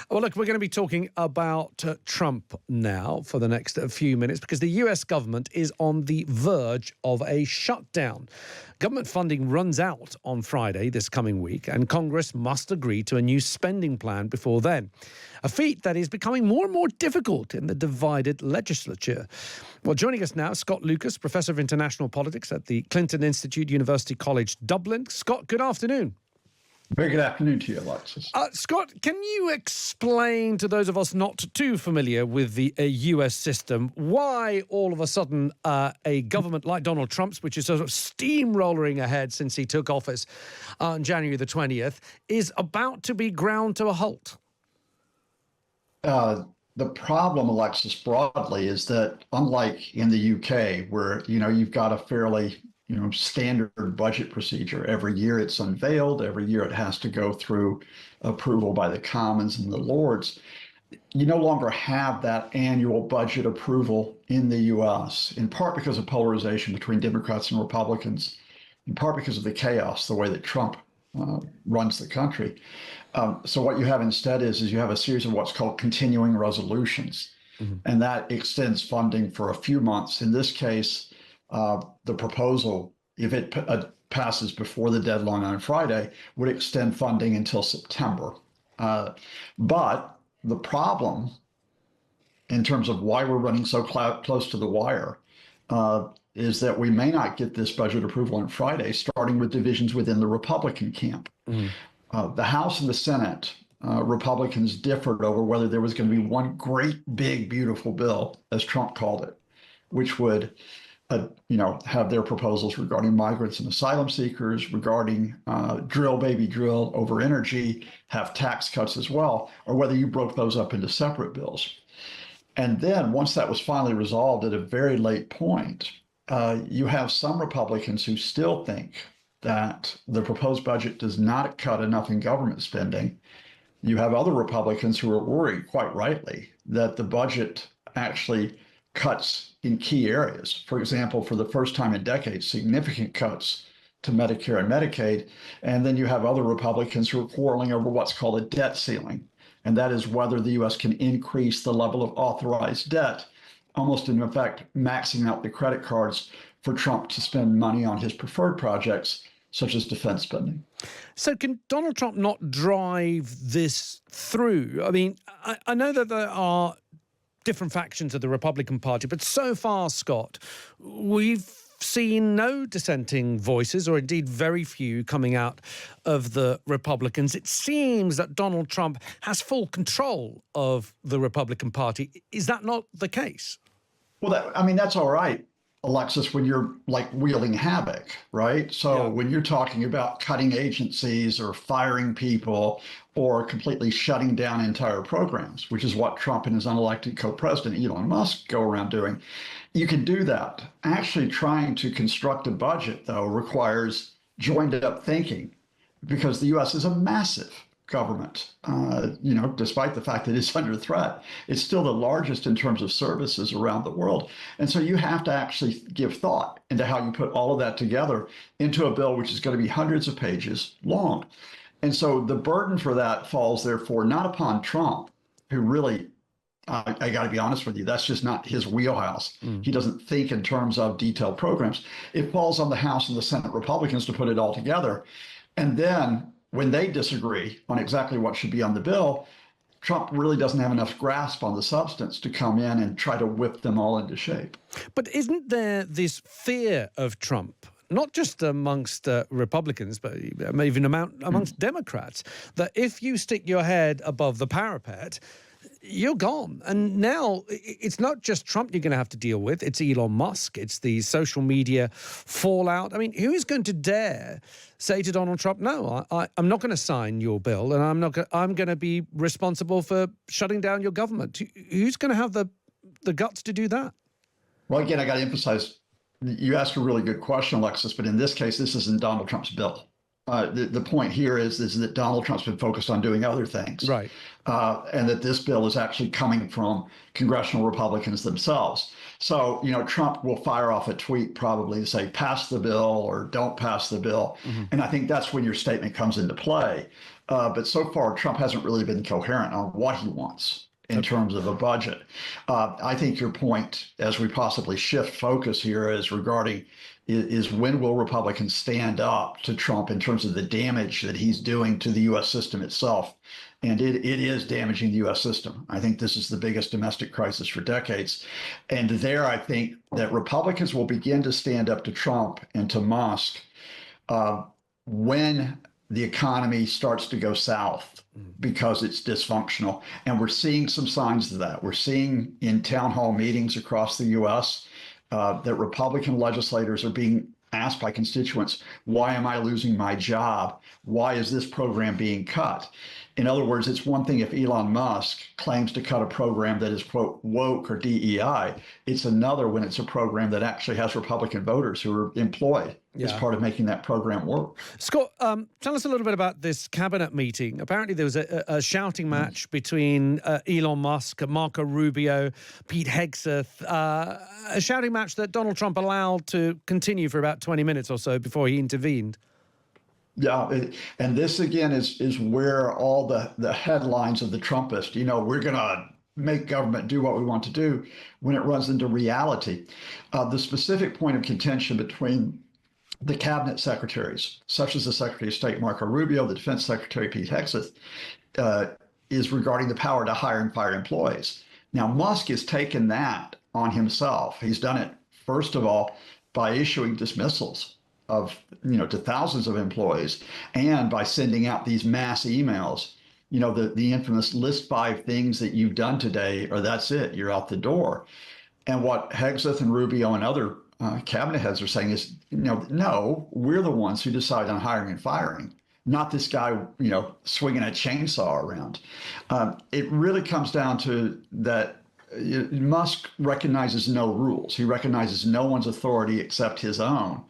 Well, look, we're going to be talking about Trump now for the next few minutes because the US government is on the verge of a shutdown. Government funding runs out on Friday this coming week, and Congress must agree to a new spending plan before then. A feat that is becoming more and more difficult in the divided legislature. Well, joining us now, Scott Lucas, Professor of International Politics at the Clinton Institute, University College Dublin. Scott, good afternoon. Very good afternoon to you, Alexis. Scott, can you explain to those of us not too familiar with the US system why all of a sudden a government like Donald Trump's, which is sort of steamrolling ahead since he took office on January the 20th, is about to be ground to a halt? The problem, Alexis, broadly is that unlike in the UK, where you've got a fairly standard budget procedure. Every year it's unveiled. Every year it has to go through approval by the Commons and the Lords. You no longer have that annual budget approval in the US, in part because of polarization between Democrats and Republicans, in part because of the chaos, the way that Trump runs the country. So what you have instead is you have a series of what's called continuing resolutions, and that extends funding for a few months. In this case, the proposal, if it passes before the deadline on Friday, would extend funding until September. But the problem, in terms of why we're running so close to the wire, is that we may not get this budget approval on Friday, starting with divisions within the Republican camp. The House and the Senate, Republicans differed over whether there was going to be one great, big, beautiful bill, as Trump called it, which would have their proposals regarding migrants and asylum seekers, regarding drill, baby, drill over energy, have tax cuts as well, or whether you broke those up into separate bills. And then once that was finally resolved at a very late point, you have some Republicans who still think that the proposed budget does not cut enough in government spending. You have other Republicans who are worried, quite rightly, that the budget actually cuts in key areas. For example, for the first time in decades, significant cuts to Medicare and Medicaid. And then you have other Republicans who are quarreling over what's called a debt ceiling. And that is whether the US can increase the level of authorized debt, almost in effect maxing out the credit cards for Trump to spend money on his preferred projects, such as defense spending. So can Donald Trump not drive this through? I mean, I know that there are different factions of the Republican Party, but so far, Scott, we've seen no dissenting voices, or indeed very few, coming out of the Republicans. It seems that Donald Trump has full control of the Republican Party. Is that not the case? Well, that's all right, Alexis, when you're like wielding havoc, right? So when you're talking about cutting agencies or firing people or completely shutting down entire programs, which is what Trump and his unelected co-president, Elon Musk, go around doing, you can do that. Actually trying to construct a budget, though, requires joined up thinking, because the US is a massive government. Despite the fact that it's under threat, it's still the largest in terms of services around the world. And so you have to actually give thought into how you put all of that together into a bill which is going to be hundreds of pages long. And so the burden for that falls, therefore, not upon Trump, who really, I got to be honest with you, that's just not his wheelhouse. He doesn't think in terms of detailed programs. It falls on the House and the Senate Republicans to put it all together. And then when they disagree on exactly what should be on the bill, Trump really doesn't have enough grasp on the substance to come in and try to whip them all into shape. But isn't there this fear of Trump, not just amongst Republicans, but even amongst Democrats, that if you stick your head above the parapet, you're gone? And now it's not just Trump you're going to have to deal with. It's Elon Musk. It's the social media fallout. I mean, who is going to dare say to Donald Trump, no, I'm not going to sign your bill, and I'm going to be responsible for shutting down your government? Who's going to have the guts to do that? Well, again, I got to emphasize, you asked a really good question, Alexis, but in this case, this isn't Donald Trump's bill. the point here is that Donald Trump's been focused on doing other things. Right. And that this bill is actually coming from congressional Republicans themselves. So, Trump will fire off a tweet probably to say, pass the bill or don't pass the bill. And I think that's when your statement comes into play. But so far, Trump hasn't really been coherent on what he wants in terms of a budget. I think your point, as we possibly shift focus here, is regarding is when will Republicans stand up to Trump in terms of the damage that he's doing to the U.S. system itself. And it is damaging the U.S. system. I think this is the biggest domestic crisis for decades. And there, I think that Republicans will begin to stand up to Trump and to Musk when the economy starts to go south because it's dysfunctional. And we're seeing some signs of that. We're seeing in town hall meetings across the U.S. That Republican legislators are being asked by constituents, why am I losing my job? Why is this program being cut? In other words, it's one thing if Elon Musk claims to cut a program that is, quote, woke or DEI. It's another when it's a program that actually has Republican voters who are employed as part of making that program work. Scott, tell us a little bit about this cabinet meeting. Apparently there was a shouting match between Elon Musk, Marco Rubio, Pete Hegseth, a shouting match that Donald Trump allowed to continue for about 20 minutes or so before he intervened. Yeah, and this again is where all the headlines of the Trumpists, we're going to make government do what we want to do, when it runs into reality. The specific point of contention between the cabinet secretaries, such as the Secretary of State Marco Rubio, the Defense Secretary Pete Hegseth, is regarding the power to hire and fire employees. Now, Musk has taken that on himself. He's done it, first of all, by issuing dismissals of, to thousands of employees, and by sending out these mass emails, the infamous list 5 things that you've done today, or that's it, you're out the door. And what Hegseth and Rubio and other cabinet heads are saying is, no, we're the ones who decide on hiring and firing, not this guy, swinging a chainsaw around. It really comes down to that Musk recognizes no rules. He recognizes no one's authority except his own.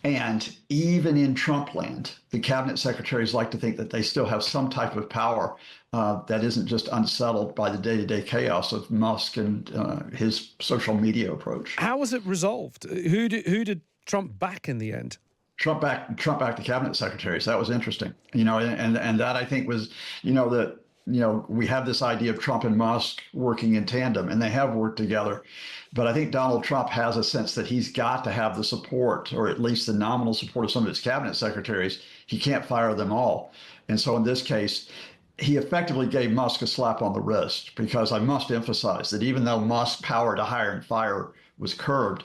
And even in Trump land, the cabinet secretaries like to think that they still have some type of power that isn't just unsettled by the day-to-day chaos of Musk and his social media approach. How was it resolved? Who did Trump back in the end? Trump backed the cabinet secretaries. That was interesting. And that I think was, that we have this idea of Trump and Musk working in tandem, and they have worked together. But I think Donald Trump has a sense that he's got to have the support, or at least the nominal support, of some of his cabinet secretaries. He can't fire them all. And so in this case, he effectively gave Musk a slap on the wrist, because I must emphasize that even though Musk's power to hire and fire was curbed,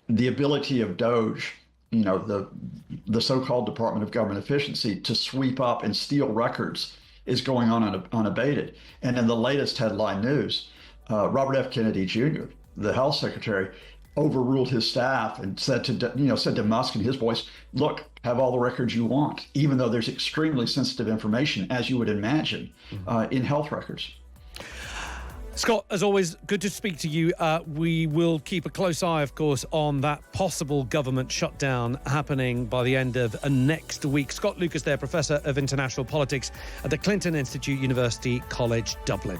the ability of DOGE, the so-called Department of Government Efficiency, to sweep up and steal records is going on unabated. And in the latest headline news, Robert F. Kennedy Jr., the health secretary, overruled his staff and said to Musk in his voice, look, have all the records you want, even though there's extremely sensitive information, as you would imagine, in health records. Scott, as always, good to speak to you. We will keep a close eye, of course, on that possible government shutdown happening by the end of next week. Scott Lucas there, Professor of International Politics at the Clinton Institute, University College Dublin.